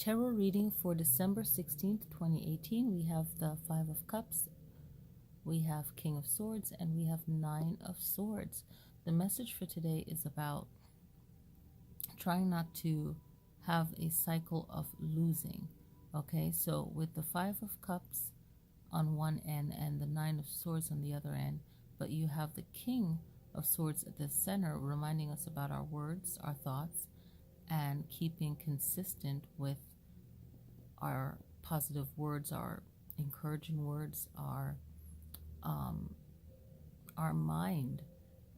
tarot reading for December 16th, 2018. We have the Five of Cups, we have King of Swords, and we have Nine of Swords. The message for today is about trying not to have a cycle of losing. Okay, so with the Five of Cups on one end and the Nine of Swords on the other end, but you have the King of Swords at the center, reminding us about our words, our thoughts, and keeping consistent with our positive words, our encouraging words, our mind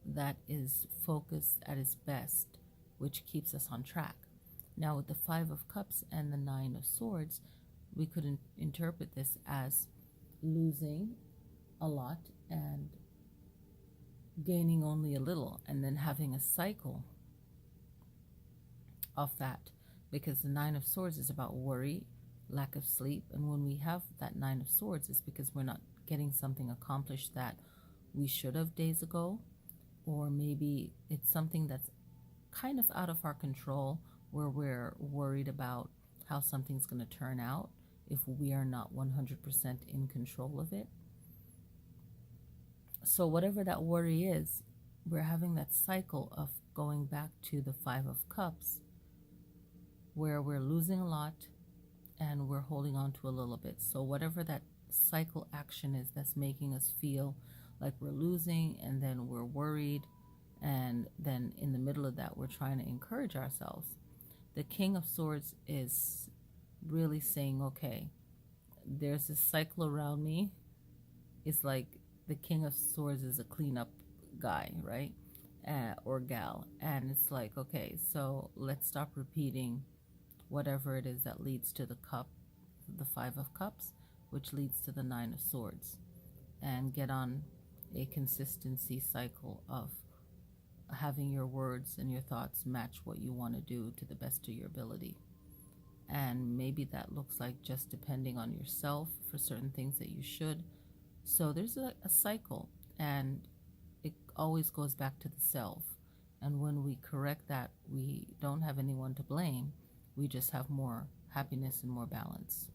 that is focused at its best, which keeps us on track. Now, with the Five of Cups and the Nine of Swords, we could interpret this as losing a lot and gaining only a little, and then having a cycle of that, because the Nine of Swords is about worry, lack of sleep, and when we have that Nine of Swords, it's because we're not getting something accomplished that we should have days ago, or maybe it's something that's kind of out of our control, where we're worried about how something's going to turn out if we are not 100% in control of it. So whatever that worry is, we're having that cycle of going back to the Five of Cups, where we're losing a lot and we're holding on to a little bit. So whatever that cycle action is that's making us feel like we're losing, and then we're worried, and then in the middle of that we're trying to encourage ourselves. The King of Swords is really saying, okay, there's this cycle around me. It's like the King of Swords is a cleanup guy, right? Or gal. And it's like, okay, so let's stop repeating whatever it is that leads to the Five of Cups, which leads to the Nine of Swords, and get on a consistency cycle of having your words and your thoughts match what you want to do to the best of your ability. And maybe that looks like just depending on yourself for certain things that you should. So there's a cycle, and it always goes back to the self. And when we correct that, we don't have anyone to blame. We just have more happiness and more balance.